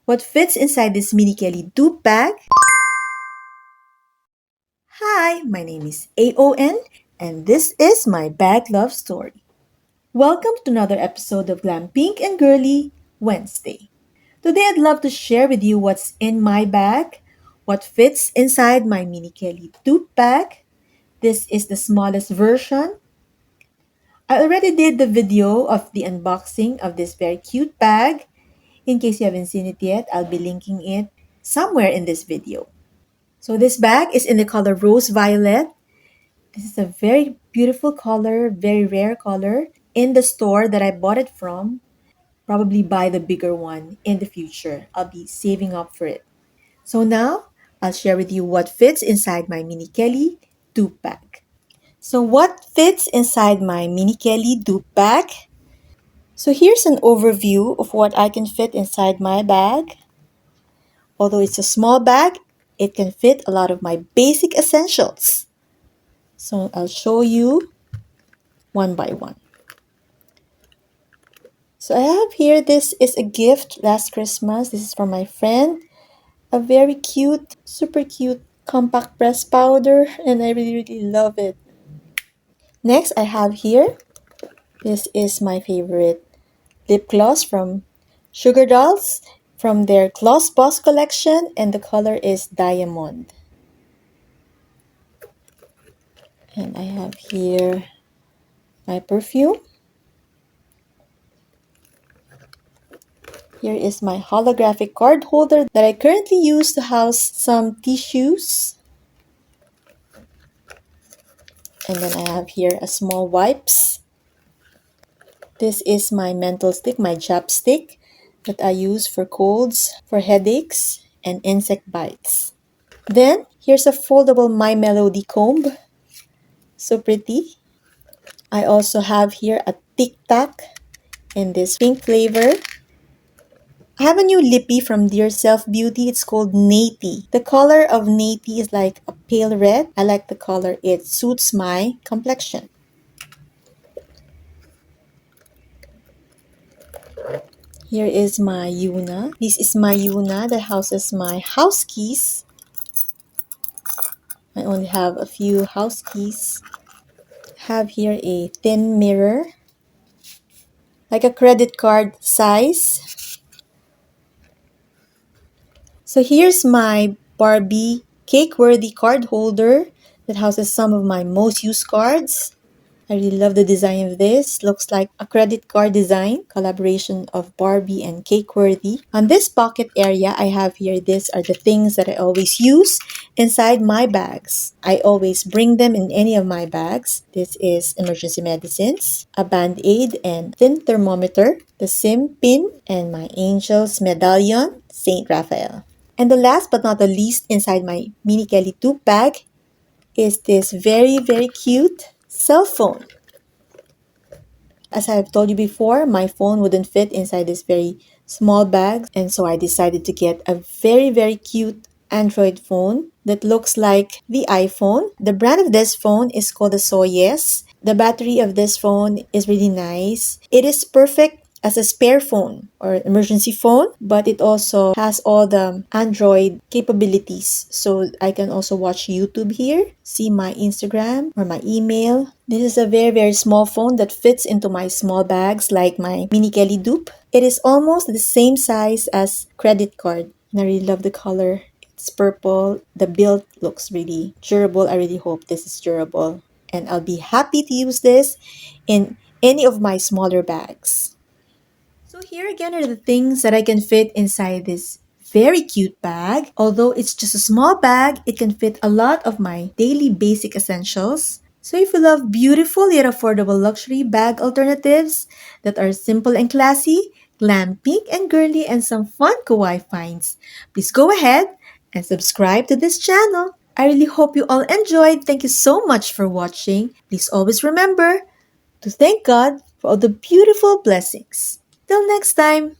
What fits inside this mini Kelly dupe bag? Hi, my name is AON, and this is my bag love story. Welcome to another episode of Glam Pink and Girly Wednesday. Today I'd love to share with you what's in my bag, what fits inside my mini Kelly dupe bag. This is the smallest version. I already did the video of the unboxing of this very cute bag. In case you haven't seen it yet, I'll be linking it somewhere in this video. So this bag is in the color rose violet. This is a very beautiful color, very rare color. In the store that I bought it from, probably buy the bigger one in the future. I'll be saving up for it. So now, I'll share with you what fits inside my Mini Kelly dupe bag. So what fits inside my Mini Kelly dupe bag? So here's an overview of what I can fit inside my bag. Although it's a small bag, it can fit a lot of my basic essentials. So I'll show you one by one. So I have here, this is a gift last Christmas. This is from my friend. A very cute, super cute compact press powder, and I really love it. Next, I have here, this is my favorite lip gloss from Sugar Dolls from their Gloss Boss collection, and the color is Diamond. And I have here my perfume. Here is my holographic card holder that I currently use to house some tissues. And then I have here a small wipes. This is my mental stick, my chapstick that I use for colds, for headaches, and insect bites. Then here's a foldable My Melody comb. So pretty. I also have here a Tic Tac in this pink flavor. I have a new lippy from Dear Self Beauty. It's called Natty. The color of Natty is like a pale red. I like the color. It suits my complexion. Here is my Yuna. This is my Yuna that houses my house keys. I only have a few house keys. Have here a thin mirror, like a credit card size. So here's my Barbie Cakeworthy card holder that houses some of my most used cards. I really love the design of this. Looks like a credit card design, collaboration of Barbie and Cakeworthy. On this pocket area, I have here, these are the things that I always use inside my bags. I always bring them in any of my bags. This is emergency medicines, a band-aid and thin thermometer, the SIM pin, and my angel's medallion, Saint Raphael. And the last but not the least inside my Mini Kelly dupe bag is this very cute cell phone. As I've told you before, my phone wouldn't fit inside this very small bag, and so I decided to get a very cute Android phone that looks like the iPhone. The brand of this phone is called the Soyes. The battery of this phone is really nice. It is perfect as a spare phone or emergency phone, but it also has all the Android capabilities. So I can also watch YouTube here, see my Instagram or my email. This is a very small phone that fits into my small bags like my Mini Kelly dupe. It is almost the same size as credit card. And I really love the color. It's purple. The build looks really durable. I really hope this is durable. And I'll be happy to use this in any of my smaller bags. So here again are the things that I can fit inside this very cute bag. Although it's just a small bag, it can fit a lot of my daily basic essentials. So if you love beautiful yet affordable luxury bag alternatives that are simple and classy, glam, pink, and girly, and some fun kawaii finds, please go ahead and subscribe to this channel. I really hope you all enjoyed. Thank you so much for watching. Please always remember to thank God for all the beautiful blessings. Till next time!